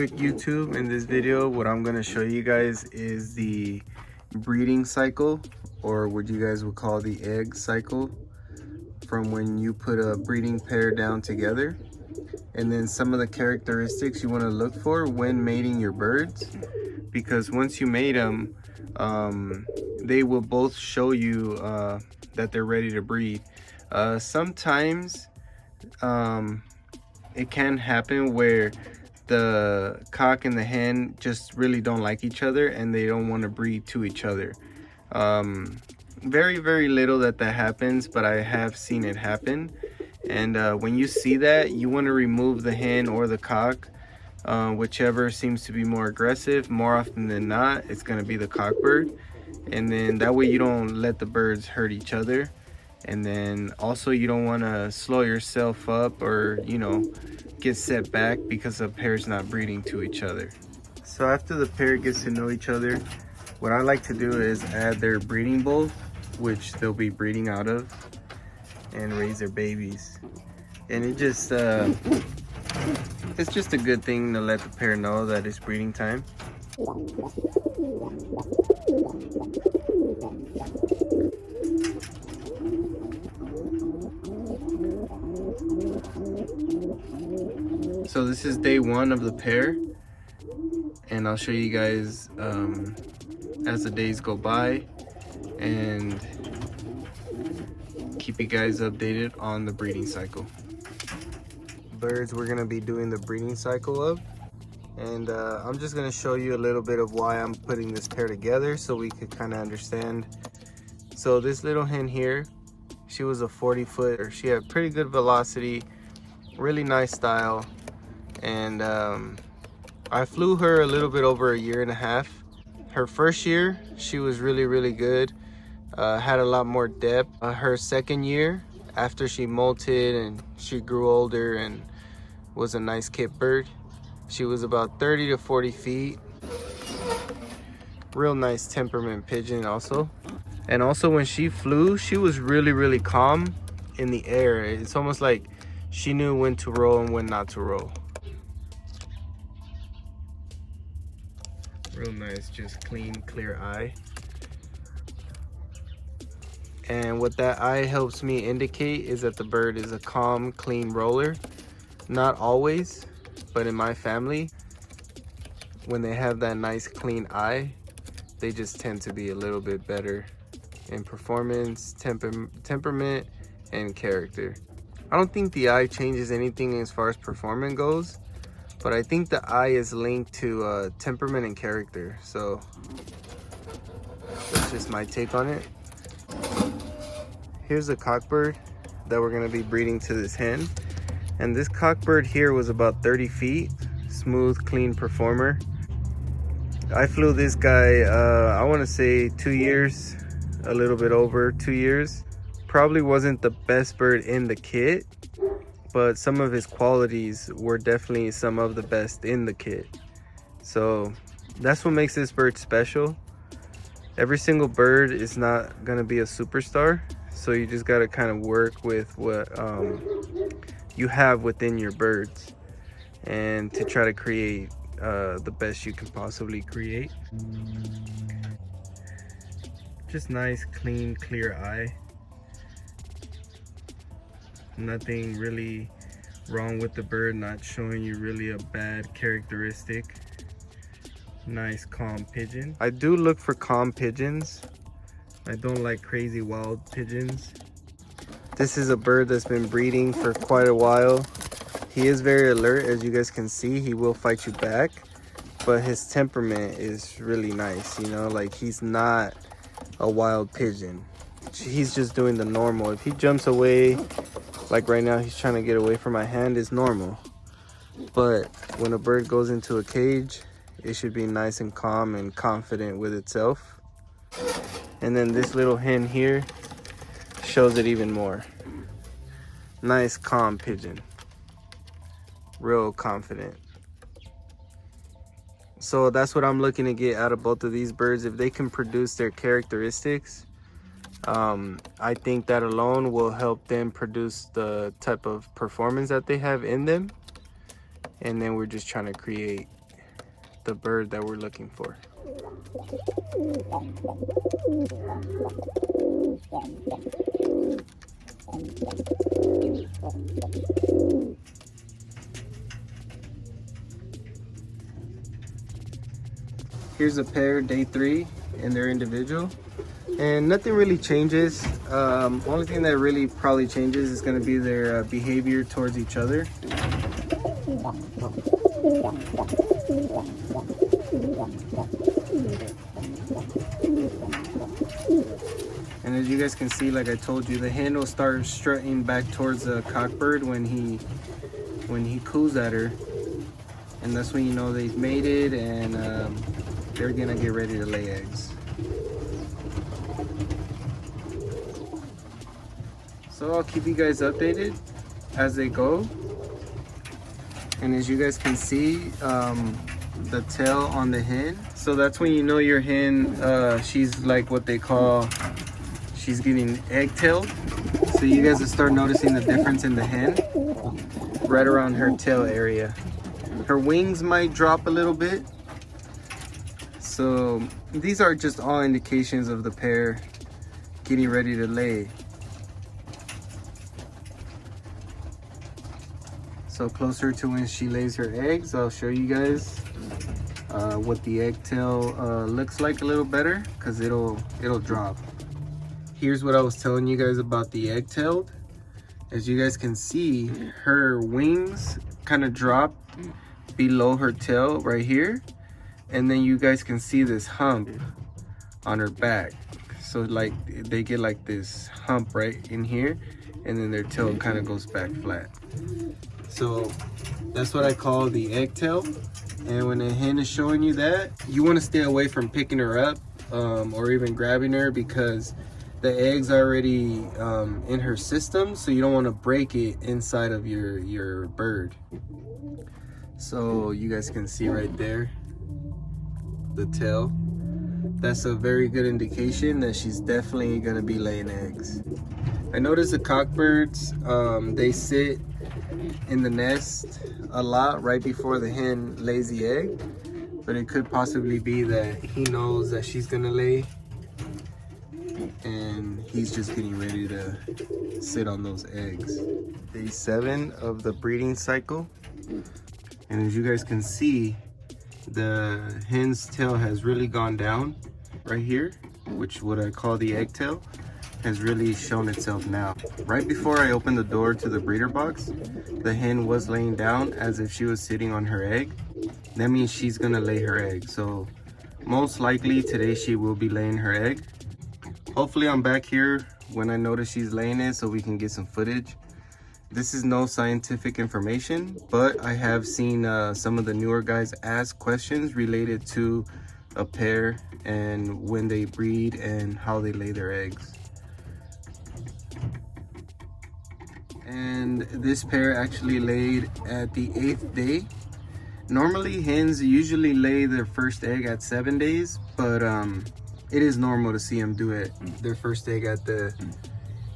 quick, YouTube. In this video, what I'm going to show you guys is the breeding cycle, or what you guys would call the egg cycle, from when you put a breeding pair down together, and then some of the characteristics you want to look for when mating your birds, because once you mate them, they will both show you that they're ready to breed. Sometimes it can happen where the cock and the hen just really don't like each other and they don't want to breed to each other. Very little that happens, but I have seen it happen. And when you see that, you want to remove the hen or the cock, whichever seems to be more aggressive. More often than not, it's going to be the cock bird, and then that way you don't let the birds hurt each other. And then also you don't want to slow yourself up or, you know, get set back because the pair's not breeding to each other. So after the pair gets to know each other, what I like to do is add their breeding bowl, which they'll be breeding out of, and raise their babies. And it just it's just a good thing to let the pair know that it's breeding time. So this is day one of the pair, and I'll show you guys as the days go by and keep you guys updated on the breeding cycle. Birds we're gonna be doing the breeding cycle of, and I'm just gonna show you a little bit of why I'm putting this pair together so we could kind of understand. So this little hen here, she was a 40-footer. She had pretty good velocity, really nice style, and I flew her a little bit over a year and a half. Her first year, she was really good, had a lot more depth. Her second year, after she molted and she grew older and was a nice kit bird, she was about 30 to 40 feet. Real nice temperament pigeon also. And also when she flew, she was really calm in the air. It's almost like she knew when to roll and when not to roll. Real nice, just clean, clear eye. And what that eye helps me indicate is that the bird is a calm, clean roller. Not always, but in my family, when they have that nice clean eye, they just tend to be a little bit better in performance, temperament, and character. I don't think the eye changes anything as far as performance goes, but I think the eye is linked to temperament and character. So that's just my take on it. Here's a cockbird that we're gonna be breeding to this hen. And this cockbird here was about 30 feet, smooth, clean performer. I flew this guy, I wanna say 2 years, a little bit over 2 years. Probably wasn't the best bird in the kit, but some of his qualities were definitely some of the best in the kit. So that's what makes this bird special. Every single bird is not gonna be a superstar, so you just gotta kind of work with what you have within your birds and to try to create the best you can possibly create. Just nice, clean, clear eye. Nothing really wrong with the bird, not showing you really a bad characteristic. Nice calm pigeon. I do look for calm pigeons. I don't like crazy wild pigeons. This is a bird that's been breeding for quite a while. He is very alert, as you guys can see. He will fight you back, but his temperament is really nice, you know, like he's not a wild pigeon. He's just doing the normal. If he jumps away, like right now he's trying to get away from my hand, is normal. But when a bird goes into a cage, it should be nice and calm and confident with itself. And then this little hen here shows it even more. Nice calm pigeon, real confident. So that's what I'm looking to get out of both of these birds. If they can produce their characteristics, I think that alone will help them produce the type of performance that they have in them. And then we're just trying to create the bird that we're looking for. Here's a pair, day 3, and they're individual. And nothing really changes. Only thing that really probably changes is going to be their behavior towards each other. And as you guys can see, like I told you, the hen will start strutting back towards the cockbird when he coos at her, and that's when you know they've mated and they're gonna get ready to lay eggs. So I'll keep you guys updated as they go. And as you guys can see, the tail on the hen, so that's when you know your hen, she's like what they call, she's getting egg-tailed. So you guys will start noticing the difference in the hen right around her tail area. Her wings might drop a little bit. So these are just all indications of the pair getting ready to lay. So closer to when she lays her eggs, I'll show you guys what the egg tail looks like a little better, because it'll drop. Here's what I was telling you guys about the egg tail. As you guys can see, her wings kind of drop below her tail right here, and then you guys can see this hump on her back. So like they get like this hump right in here, and then their tail kind of goes back flat. So that's what I call the egg tail. And when a hen is showing you that, you want to stay away from picking her up or even grabbing her, because the eggs are already in her system, so you don't want to break it inside of your bird. So you guys can see right there the tail. That's a very good indication that she's definitely going to be laying eggs. I noticed the cockbirds, they sit in the nest a lot right before the hen lays the egg, but it could possibly be that he knows that she's gonna lay and he's just getting ready to sit on those eggs. Day 7 of the breeding cycle, and as you guys can see, the hen's tail has really gone down right here, which what I call the egg tail, has really shown itself now. Right before I opened the door to the breeder box, the hen was laying down as if she was sitting on her egg. That means she's gonna lay her egg. So most likely today she will be laying her egg. Hopefully I'm back here when I notice she's laying it so we can get some footage. This is no scientific information, but I have seen some of the newer guys ask questions related to a pair and when they breed and how they lay their eggs. And this pair actually laid at the 8th day. Normally hens usually lay their first egg at 7 days, but it is normal to see them do it their first egg at the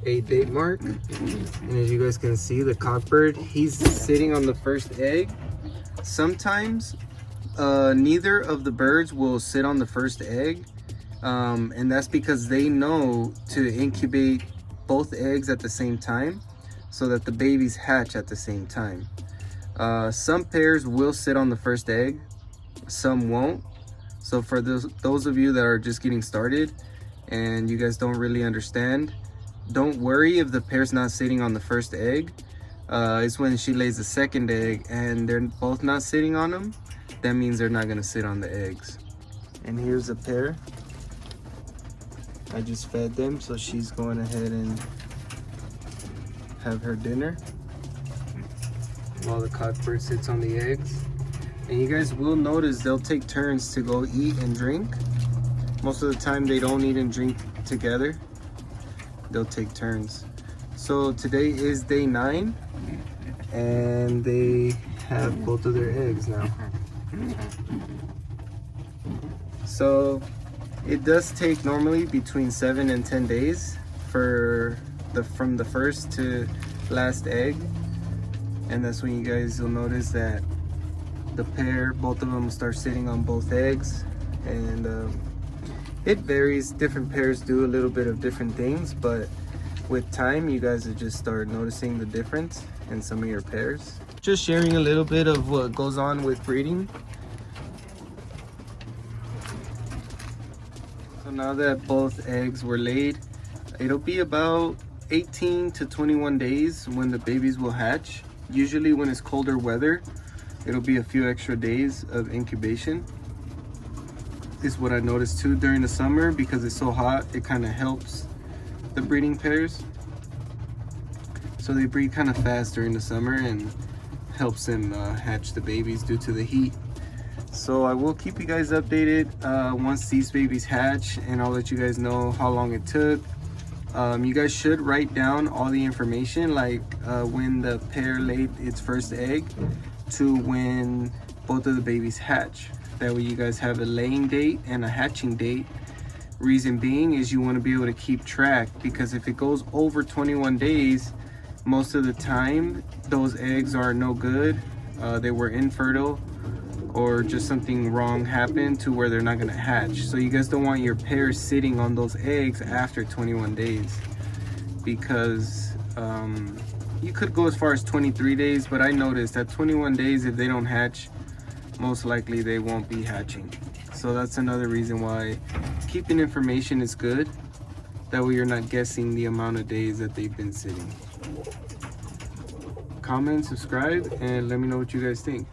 8-day mark. And as you guys can see, the cockbird, he's sitting on the first egg. Sometimes neither of the birds will sit on the first egg, and that's because they know to incubate both eggs at the same time, so that the babies hatch at the same time. Some pairs will sit on the first egg, some won't. So for those of you that are just getting started and you guys don't really understand, don't worry if the pair's not sitting on the first egg. It's when she lays the second egg and they're both not sitting on them, that means they're not gonna sit on the eggs. And here's a pair. I just fed them, so she's going ahead and have her dinner while the cockbird sits on the eggs. And you guys will notice they'll take turns to go eat and drink. Most of the time they don't eat and drink together. They'll take turns. So today is day 9 and they have both of their eggs now. So it does take normally between 7 and 10 days for from the first to last egg, and that's when you guys will notice that the pair, both of them start sitting on both eggs. And it varies, different pairs do a little bit of different things, but with time you guys will just start noticing the difference in some of your pairs. Just sharing a little bit of what goes on with breeding. So now that both eggs were laid, it'll be about 18 to 21 days when the babies will hatch. Usually when it's colder weather, it'll be a few extra days of incubation. This is what I noticed too during the summer, because it's so hot, it kind of helps the breeding pairs. So they breed kind of fast during the summer and helps them hatch the babies due to the heat. So I will keep you guys updated once these babies hatch, and I'll let you guys know how long it took. You guys should write down all the information, like when the pair laid its first egg to when both of the babies hatch. That way you guys have a laying date and a hatching date. Reason being is you want to be able to keep track, because if it goes over 21 days, most of the time those eggs are no good. They were infertile, or just something wrong happened to where they're not going to hatch. So you guys don't want your pair sitting on those eggs after 21 days, because you could go as far as 23 days, but I noticed that 21 days, if they don't hatch, most likely they won't be hatching. So that's another reason why keeping information is good. That way you're not guessing the amount of days that they've been sitting. Comment, subscribe, and let me know what you guys think.